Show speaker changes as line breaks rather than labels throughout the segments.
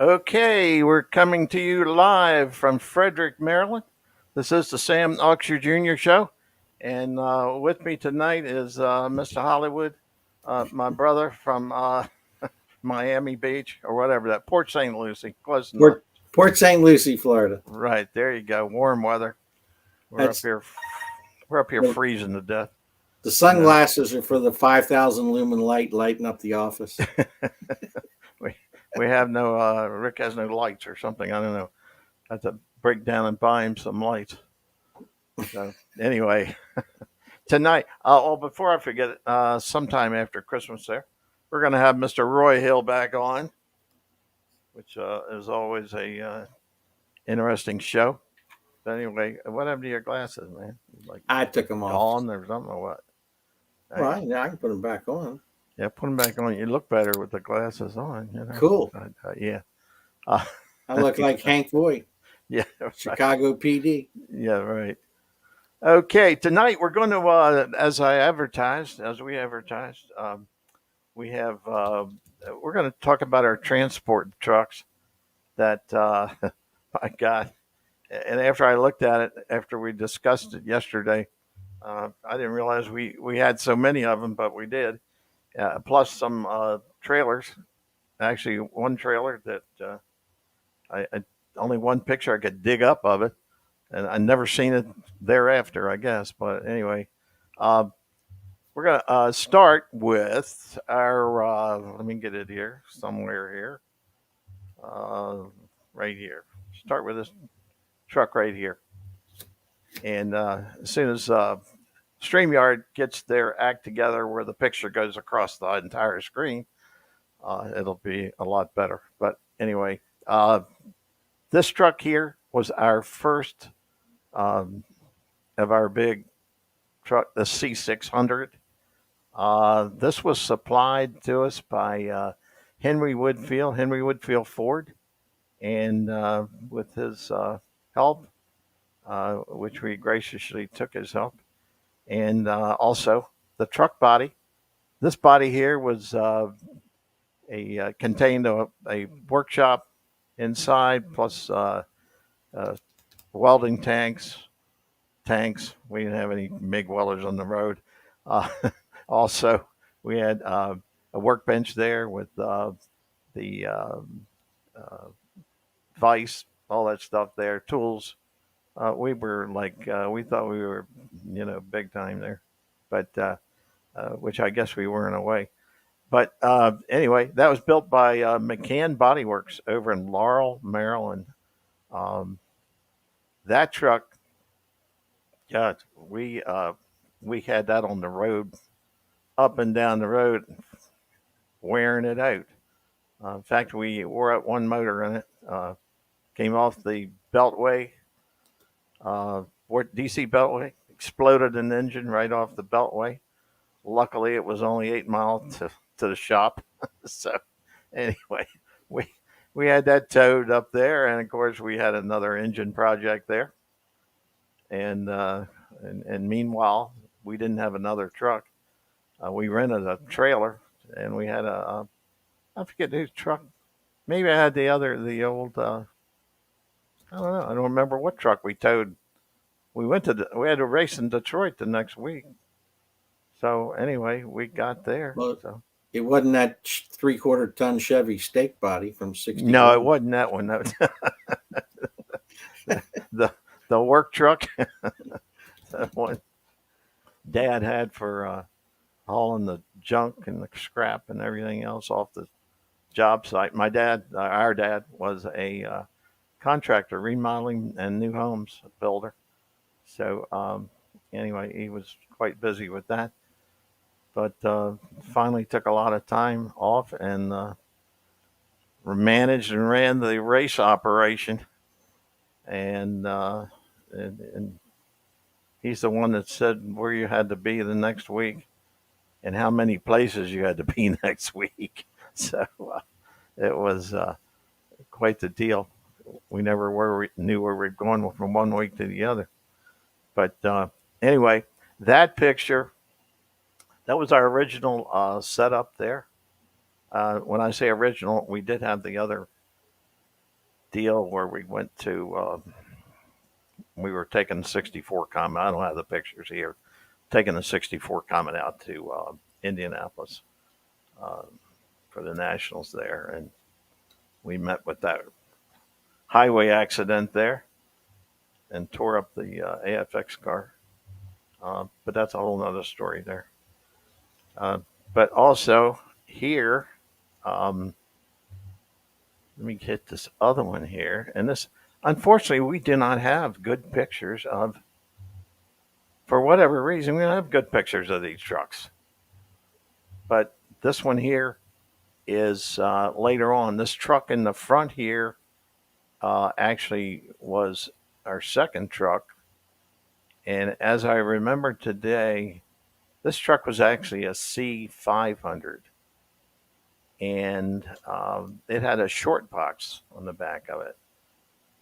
Okay, we're coming to you live from Frederick, Maryland. This is the Sam Oxer Jr. Show, and with me tonight is Mr. Hollywood, my brother from Miami Beach or whatever that Port St. Lucie, close enough.
Port St. Lucie, Florida.
Right there, you go. Warm weather. We're
That's
up here. We're up here freezing to death.
the sunglasses are for the 5,000 lumen light lighting up the office.
we have no. Rick has no lights or something. I don't know. I have to break down and buy him some lights. So anyway, tonight, before I forget it, sometime after Christmas there, we're going to have Mr. Roy Hill back on, which is always a interesting show. But anyway, what happened to your glasses, man?
Like I took them off.
On or something or what?
Well, I can put them back on.
Yeah, put them back on. You look better with the glasses on. You know?
Cool.
Yeah.
I look like Hank Voight.
Yeah. Right.
Chicago PD.
Yeah, right. Okay, tonight we're going to, as we advertised, we have, we're going to talk about our transport trucks that I got. And after I looked at it, after we discussed it yesterday, I didn't realize we had so many of them, but we did. Plus some trailers. Actually, one trailer that I only one picture I could dig up of it, and I never seen it thereafter, I guess. But anyway, we're gonna start with our. Let me get it here somewhere here. Right here. Start with this truck right here, and as soon as StreamYard gets their act together, where the picture goes across the entire screen, it'll be a lot better. But anyway, this truck here was our first of our big truck, the C600. This was supplied to us by Henry Woodfield Ford, and with his help, which we graciously took his help, and also the truck body. This body here was contained a workshop inside, plus welding tanks. We didn't have any MIG welders on the road. Also, we had a workbench there with the vise, all that stuff there, tools. We were like, we thought we were, big time there, but which I guess we were in a way. But anyway, that was built by McCann Body Works over in Laurel, Maryland. That truck, yeah, we had that on the road, up and down the road, wearing it out. In fact, we wore out one motor in it. Came off the Beltway, DC Beltway, exploded an engine right off the Beltway. Luckily, it was only 8 miles to the shop. So anyway, we had that towed up there, and of course we had another engine project there. And meanwhile, we didn't have another truck. We rented a trailer, and we had I forget whose truck. Maybe I had the old. I don't know. I don't remember what truck we towed. We had a race in Detroit the next week. So anyway, we got there.
Well,
so.
It wasn't that 3/4 ton Chevy steak body from 60.
No, it wasn't that one. That was the work truck. That one Dad had for hauling the junk and the scrap and everything else off the job site. Our dad, was a contractor, remodeling and new homes builder. So anyway, he was quite busy with that. But finally took a lot of time off and managed and ran the race operation. And he's the one that said where you had to be the next week and how many places you had to be next week. So it was quite the deal. We never knew where we were going from one week to the other. But anyway, that picture, that was our original setup there. When I say original, we did have the other deal where we went to, we were taking the 64 Comet. I don't have the pictures here. Taking the 64 Comet out to Indianapolis uh, for the Nationals there. And we met with that highway accident there and tore up the AFX car. But that's a whole nother story there. Uh, but also here, um, let me get this other one here. And this, unfortunately, we do not have good pictures of, for whatever reason, we don't have good pictures of these trucks. But this one here is later on. This truck in the front here actually was our second truck. And as I remember today, this truck was actually a C500. And it had a short box on the back of it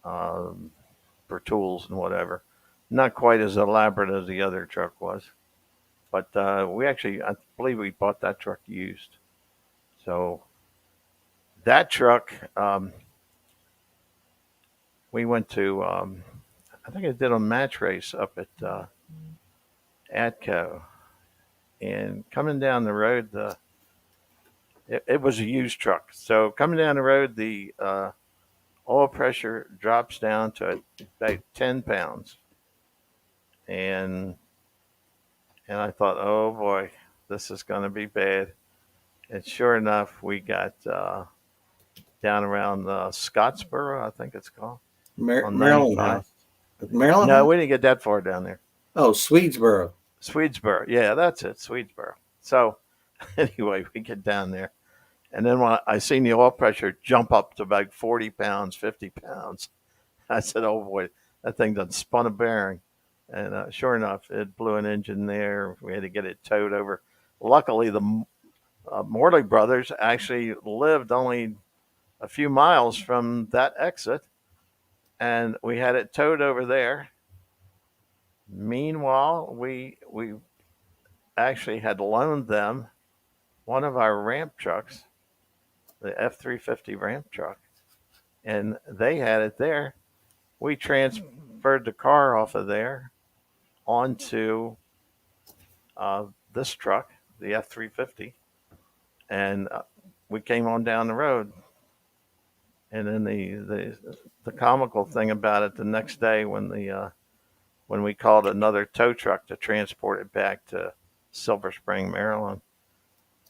um, for tools and whatever. Not quite as elaborate as the other truck was. But we actually, I believe we bought that truck used. So that truck, we went to, I think I did a match race up at Atco. And coming down the road, it was a used truck. So coming down the road, the oil pressure drops down to about 10 pounds. And I thought, oh boy, this is going to be bad. And sure enough, we got down around Scottsboro, I think it's called, on
Maryland
95.
House. Maryland
No,
House?
we didn't get that far down there.
Oh, Swedesboro.
Swedesboro. Yeah, that's it, Swedesboro. So anyway, we get down there. And then when I seen the oil pressure jump up to about 40 pounds, 50 pounds, I said, oh boy, that thing done spun a bearing. And sure enough, it blew an engine there. We had to get it towed over. Luckily, the Morley brothers actually lived only a few miles from that exit, and we had it towed over there. Meanwhile, we actually had loaned them one of our ramp trucks, the F-350 ramp truck, and they had it there. We transferred the car off of there onto this truck, the F-350, and we came on down the road. And then the comical thing about it, the next day when we called another tow truck to transport it back to Silver Spring, Maryland,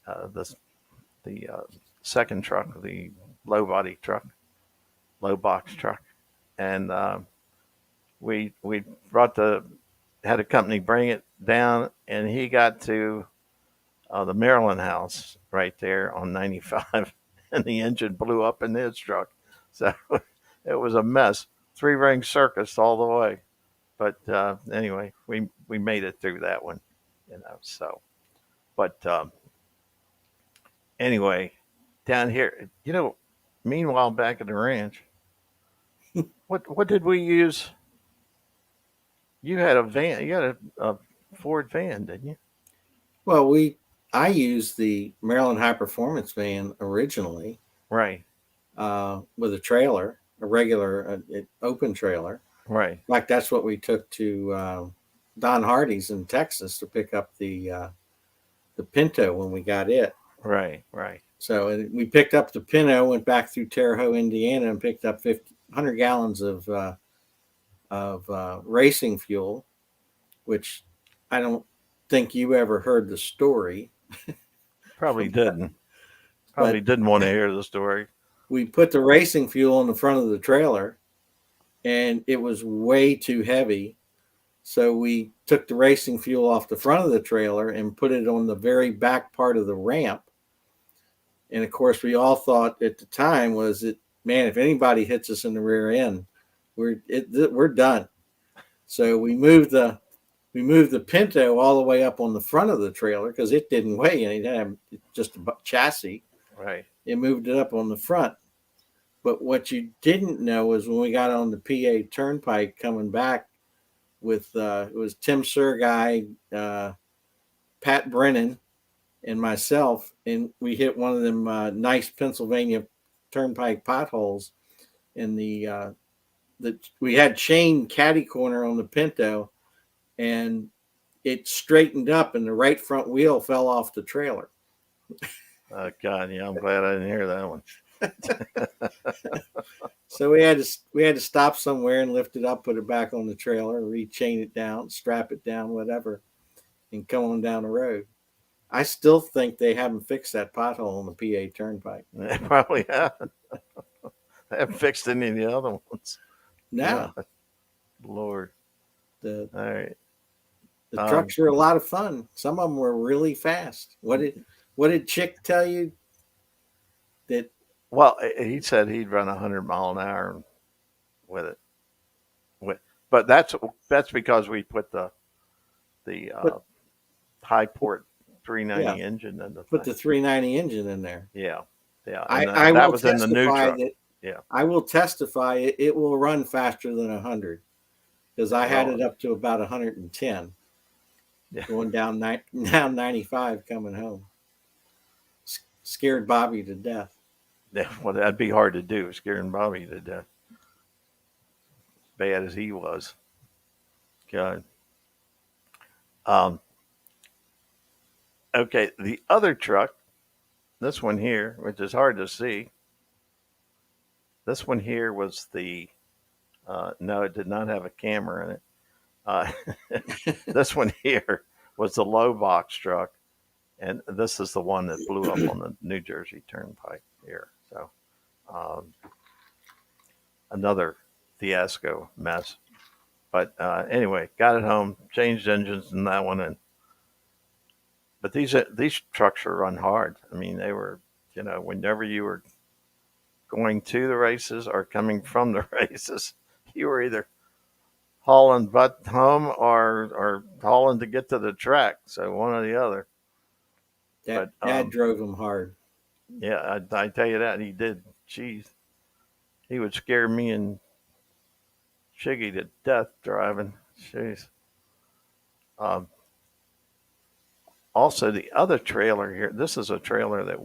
the second truck, the low body truck, low box truck, and we had a company bring it down, and he got to the Maryland House right there on 95, and the engine blew up in his truck. So it was a mess. Three ring circus all the way. But anyway, we made it through that one, you know. So, but anyway, down here, you know, meanwhile back at the ranch, what did we use? You had a van. You had a Ford van, didn't you?
Well, I used the Maryland High Performance van originally
Right,
with a trailer, a regular open trailer.
right,
In fact, that's what we took to Don Hardy's in Texas to pick up the Pinto when we got it.
right, right.
So we picked up the Pinto, went back through Terre Haute, Indiana, and picked up 100 gallons of racing fuel, which I don't think you ever heard the story.
Probably didn't.
But
Probably didn't want to hear the story.
we put the racing fuel on the front of the trailer, and it was way too heavy. So we took the racing fuel off the front of the trailer and put it on the very back part of the ramp. And of course, we all thought at the time was that, man, if anybody hits us in the rear end, we're done. So we moved the Pinto all the way up on the front of the trailer because it didn't weigh anything, just a chassis.
Right.
It moved it up on the front. But what you didn't know is when we got on the PA Turnpike coming back with it was Tim Surguy, Pat Brennan, and myself, and we hit one of them nice Pennsylvania Turnpike potholes. and we had chain caddy corner on the Pinto, and it straightened up, and the right front wheel fell off the trailer.
Oh God, yeah, I'm glad I didn't hear that one.
So we had to stop somewhere and lift it up, put it back on the trailer, rechain it down, strap it down, whatever, and come on down the road. I still think they haven't fixed that pothole on the PA Turnpike.
They probably haven't. They haven't fixed any of the other ones.
No,
God, Lord.
the
All right.
the trucks were a lot of fun. Some of them were really fast. What did Chick tell you? That
Well, he said he'd run 100 mile an hour with it. But that's because we put the
But-
high port 390
Yeah.
engine in the
put
thing.
the 390 engine in there.
Yeah. And
I
that
will
was in the new
testify
truck.
that
Yeah.
I will testify it will run faster than 100 because I had
Well,
it up to about 110
Yeah.
going down 95 coming home. Scared Bobby to death.
Yeah, well, that'd be hard to do, scaring Bobby to death. Bad as he was. God. Okay, the other truck, this one here, which is hard to see. This one here was no, it did not have a camera in it. Uh, this one here was the low box truck, and this is the one that blew up on the New Jersey Turnpike here. So, another fiasco mess. But anyway, got it home, changed engines in that one, but these trucks are run hard. I mean, they were, whenever you were going to the races or coming from the races, you were either hauling butt home or hauling to get to the track. So one or the other.
Dad
But
drove him hard.
yeah, I tell you that he did. Jeez, he would scare me and Shiggy to death driving. Jeez. Um, Also, the other trailer here. This is a trailer that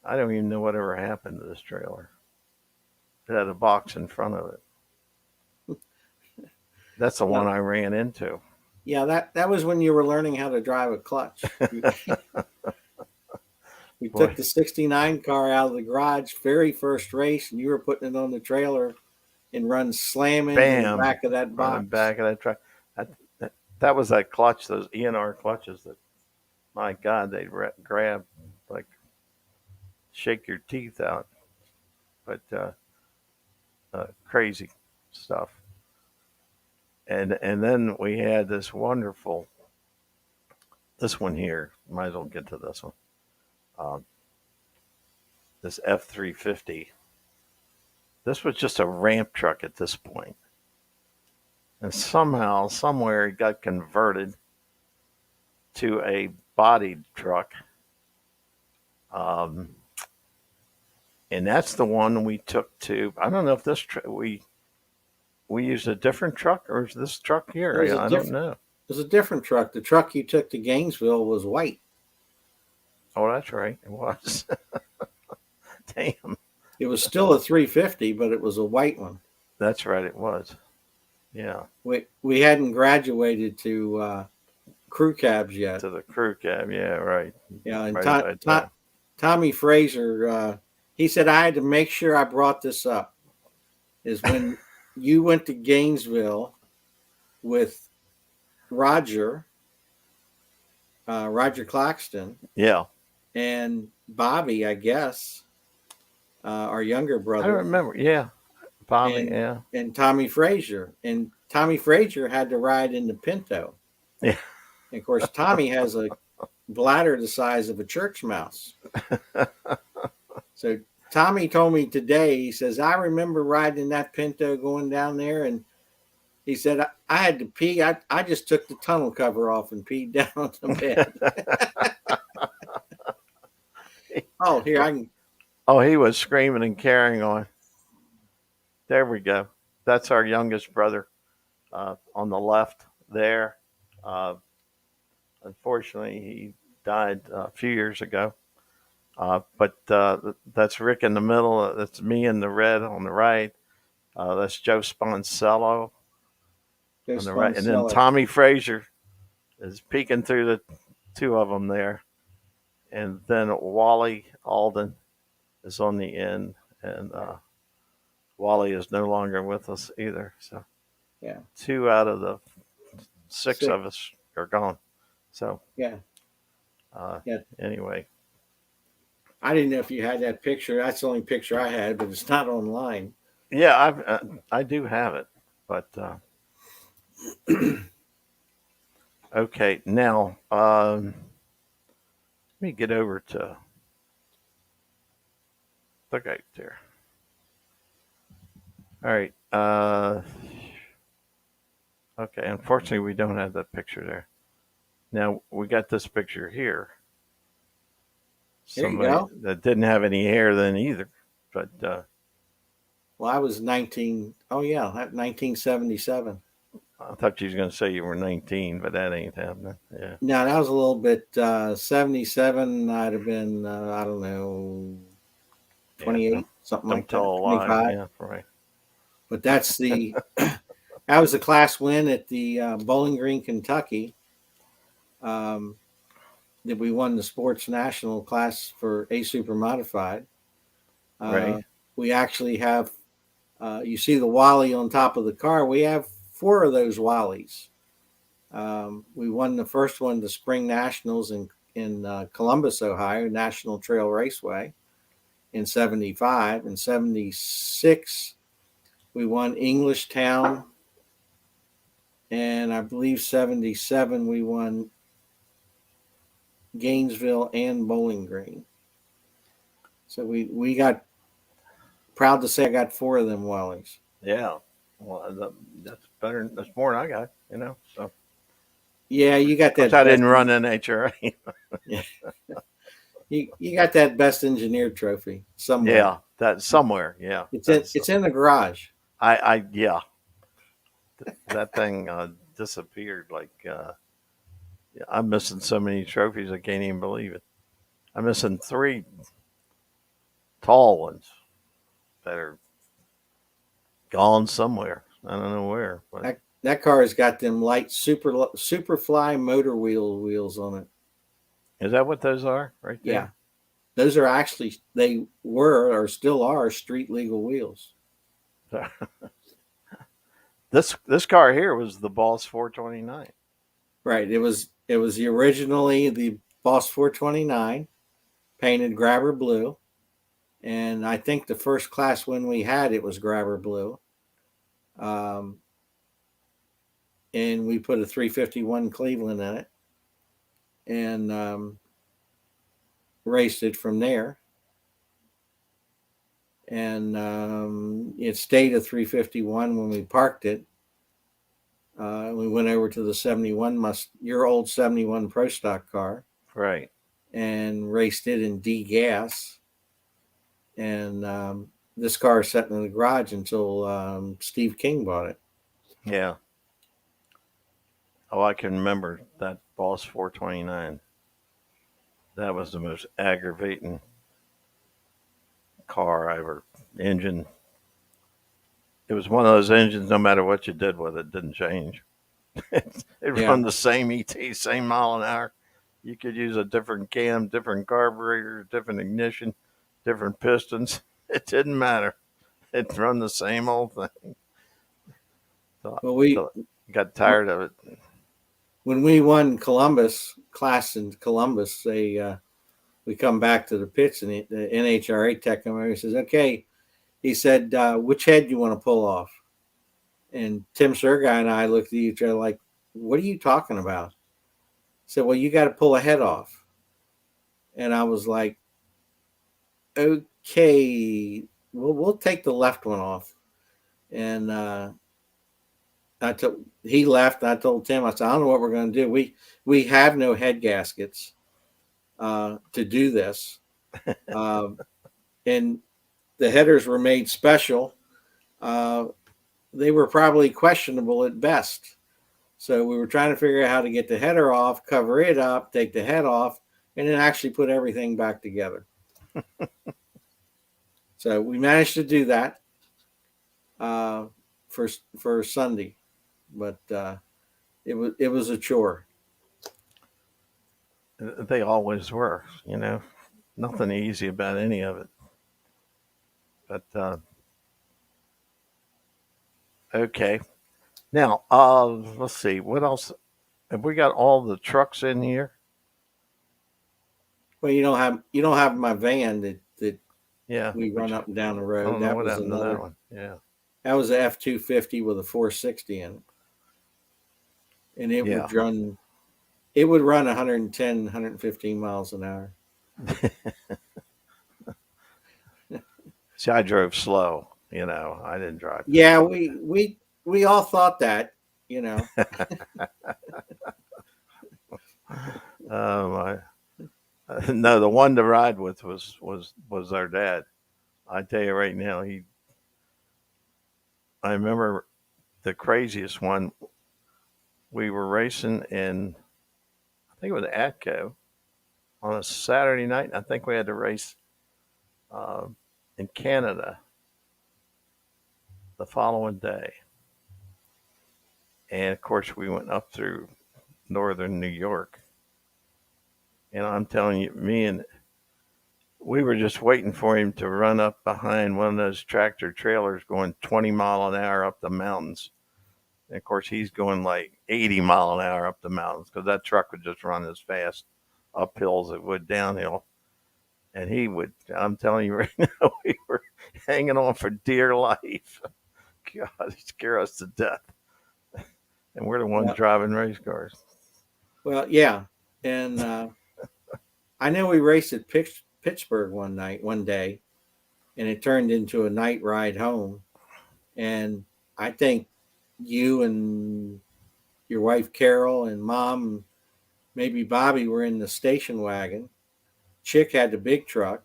I don't even know whatever happened to this trailer. It had a box in front of it. That's the one I ran into.
Yeah, that was when you were learning how to drive a clutch. We
Boy.
took the 69 car out of the garage, very first race, and you were putting it on the trailer and run slamming in the
Bam!
back of that
On the
box.
back of that truck. That was that clutch, those ENR clutches that, my God, they grab like shake your teeth out. But crazy stuff. And then we had this wonderful, this one here. Might as well get to this one. This F-350. This was just a ramp truck at this point. And somehow, somewhere, it got converted to a bodied truck. And that's the one we took to. I don't know if we used a different truck or is this truck here? I don't know.
It was a different truck. The truck you took to Gainesville was white.
Oh, that's right. It was. Damn.
It was still a 350, but it was a white one.
That's right. It was. Yeah.
We hadn't graduated to crew cabs yet.
To the crew cab. Yeah, right.
Yeah, and
Right
Tommy Fraser, he said I had to make sure I brought this up. Is when you went to Gainesville with Roger Claxton.
Yeah.
And Bobby, I guess, our younger brother.
I don't remember. Yeah. Bobby, yeah.
And Tommy Frazier. And Tommy Frazier had to ride in the Pinto.
Yeah.
And of course, Tommy has a bladder the size of a church mouse. So Tommy told me today, he says, I remember riding in that Pinto going down there. And he said, I had to pee. I just took the tunnel cover off and peed down on the bed. Oh, here, I can.
Oh, he was screaming and carrying on. There we go. That's our youngest brother on the left there. Unfortunately, he died a few years ago. But that's Rick in the middle. That's me in the red on the right. That's Joe Sponsello on
There's
the right, and then
Sponsello.
Tommy Frazier is peeking through the two of them there, and then Wally Alden is on the end, and Wally is no longer with us either. So
Yeah.
2 out of the 6
Six.
of us are gone. So
Yeah.
uh,
Yeah.
anyway,
I didn't know if you had that picture. That's the only picture I had, but it's not online.
yeah, I do have it, but okay. Now let me get over to the guy there. All right. Okay. Unfortunately, we don't have that picture there. Now we got this picture here.
There you
Somebody
go.
that didn't have any hair then either, but
Well, I was 19. Oh, yeah, 1977.
I thought you was going to say you were 19, but that ain't happening. Yeah.
No, that was a little bit 77. I'd have been, I don't know,
Yeah.
28, something
Don't
like that,
tell a lie.
25.
Yeah. Right.
But that's the, that was a class win at the Bowling Green, Kentucky. That we won the sports national class for A Super Modified.
Right.
We actually have, you see the Wally on top of the car. We have 4 of those Wallies. We won the first one, the Spring Nationals in Columbus, Ohio, National Trail Raceway in 75. In 76, we won Englishtown. And I believe 77, we won Gainesville and Bowling Green. So we got, proud to say I got 4 of them Wallies.
Yeah. Well, that's better. That's more than I got. So
Yeah, you got
which
that.
I didn't run NHRA.
You got that best engineered trophy somewhere.
Yeah. That's somewhere. Yeah.
It's in the garage.
Yeah. That thing disappeared. Like yeah, I'm missing so many trophies. I can't even believe it. I'm missing 3 tall ones that are gone somewhere. I don't know where. But
That car has got them light Superfly motor wheels on it.
is that what those are right
Yeah,
there?
those are actually, they were or still are street legal wheels.
Yeah. This car here was the Boss 429.
Right. It was originally the Boss 429, painted grabber blue, and I think the first class win we had, it was grabber blue. And we put a 351 Cleveland in it, and raced it from there. And it stayed a 351 when we parked it. We went over to the 71 your old 71 Pro Stock car,
Right.
and raced it in D gas. And this car is sitting in the garage until Steve King bought it.
Yeah. Oh, I can remember that Boss 429. That was the most aggravating car I ever engine. It was one of those engines. No matter what you did with it, didn't change. It
Yeah.
run the same ET, same mile an hour. You could use a different cam, different carburetor, different ignition, different pistons. It didn't matter. It run the same old thing. So,
Well, we
so got tired of it.
when we won Columbus class in Columbus, we come back to the pits, and the NHRA tech come over and says, "Okay," he said, "which head do you want to pull off?" And Tim Sergei and I looked at each other like, "What are you talking about?" He said, "Well, you got to pull a head off." And I was like, "Okay, we'll take the left one off." And he left. I told Tim, I said, "I don't know what we're going to do. We have no head gaskets to do this." And the headers were made special. They were probably questionable at best. So we were trying to figure out how to get the header off, cover it up, take the head off, and then actually put everything back together. So we managed to do that uh, for Sunday, but it was a chore.
They always were, nothing easy about any of it. But okay, now let's see what else. Have we got all the trucks in here?
Well, you don't have my van that
Yeah,
we run
which
up and down the
I
road.
don't know
That
what
was
happened to that
another.
one. Yeah,
That was a F-250 with a 460 in it, and it
yeah.
would run. It would run 110, 115 miles an hour.
See, I drove slow. I didn't drive that
Yeah,
slow.
we all thought that, you know.
Oh my! No, the one to ride with was our dad. I tell you right now, I remember the craziest one. We were racing in, I think it was Atco on a Saturday night. I think we had to race uh, in Canada the following day, and of course we went up through northern New York. And I'm telling you, we were just waiting for him to run up behind one of those tractor trailers going 20-mile an hour up the mountains. And of course, he's going like 80-mile an hour up the mountains because that truck would just run as fast uphill as it would downhill. And he would, I'm telling you right now, we were hanging on for dear life. God, he scared us to death. And we're the ones
Yeah.
driving race cars.
Well, yeah, and I know we raced at Pittsburgh one day, and it turned into a night ride home. And I think you and your wife Carol and Mom, maybe Bobby, were in the station wagon. Chick had the big truck,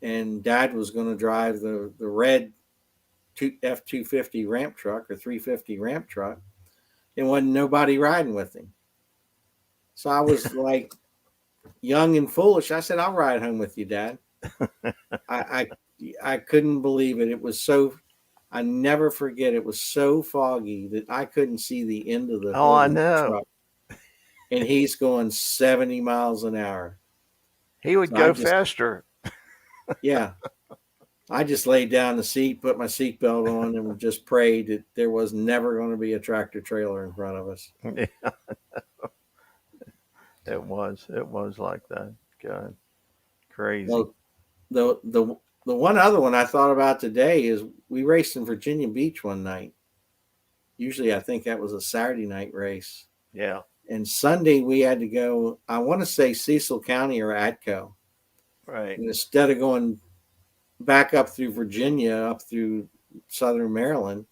and Dad was going to drive the red F-250 ramp truck or 350 ramp truck, and wasn't nobody riding with him. So I was like young and foolish. I said, "I'll ride home with you, Dad." I I couldn't believe it. It was so. I never forget. It was so foggy that I couldn't see the end of the
Oh,
hood
I
of the
know.
truck, and he's going 70 miles an hour.
He would
So I
go
just,
faster.
yeah, I just laid down the seat, put my seatbelt on, and just prayed that there was never going to be a tractor trailer in front of us.
It was. It was like that. God, crazy.
Well, the one other one I thought about today is we raced in Virginia Beach one night. Usually, I think that was a Saturday night race.
Yeah.
And Sunday we had to go. I want to say Cecil County or Atco.
Right.
And instead of going back up through Virginia, up through southern Maryland,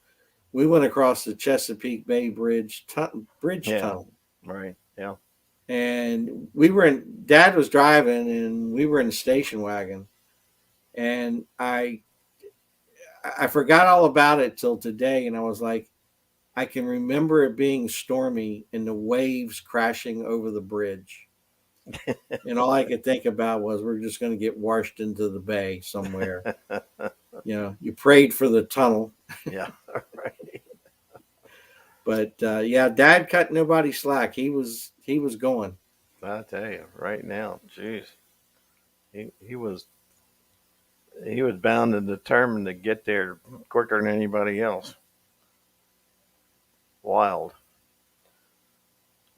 we went across the Chesapeake Bay bridge
Yeah.
tunnel.
Right. Yeah.
And we were in. Dad was driving, and we were in the station wagon. And I forgot all about it till today, and I was like, I can remember it being stormy and the waves crashing over the bridge. And all I could think about was we're just going to get washed into the bay somewhere. You prayed for the tunnel,
Yeah. Right.
but yeah, Dad cut nobody slack. He was going.
I tell you, right now, jeez, he was bound and determined to get there quicker than anybody else. Wild.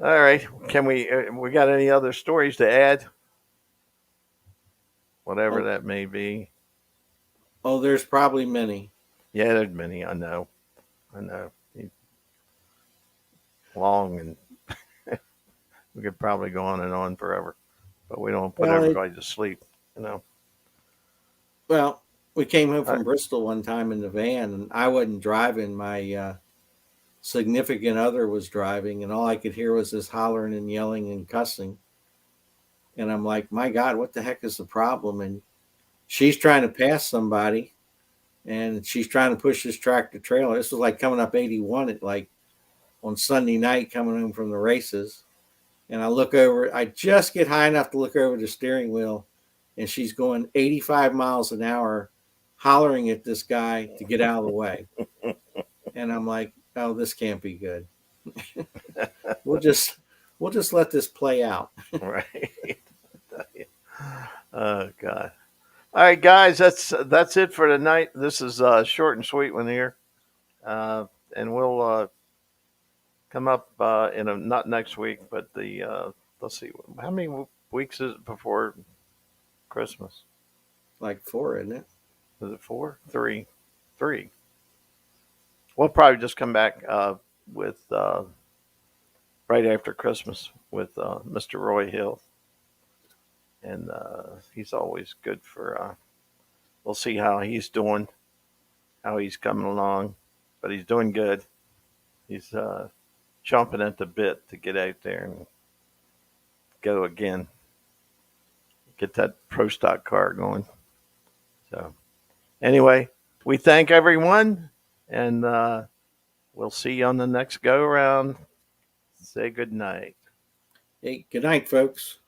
All right, can we got any other stories to add? Whatever
Oh,
that may be.
oh, there's probably many.
Yeah, there's many. I know. I know. Long and we could probably go on and on forever, but we don't put
Well,
everybody to sleep. You know.
well, we came home
Uh,
from Bristol one time in the van, and I wasn't driving. My significant other was driving, and all I could hear was this hollering and yelling and cussing. And I'm like, my God, what the heck is the problem? And she's trying to pass somebody, and she's trying to push this tractor trailer. This was like coming up 81 at like on Sunday night, coming home from the races. And I look over, I just get high enough to look over the steering wheel, and she's going 85 miles an hour, hollering at this guy to get out of the way. And I'm like, oh, this can't be good. we'll just let this play out.
Right. Oh God. All right, guys, that's it for tonight. This is a short and sweet one here, and we'll come up in a not next week, but the let's see, how many weeks is it before Christmas?
Like 4, isn't it?
Is it 4? 3? 3. We'll probably just come back with right after Christmas with Mr. Roy Hill, and he's always good for. We'll see how he's doing, how he's coming along, but he's doing good. He's chomping at the bit to get out there and go again, get that pro stock car going. So, anyway, we thank everyone, and we'll see you on the next go around. Say good night.
Hey, good night, folks.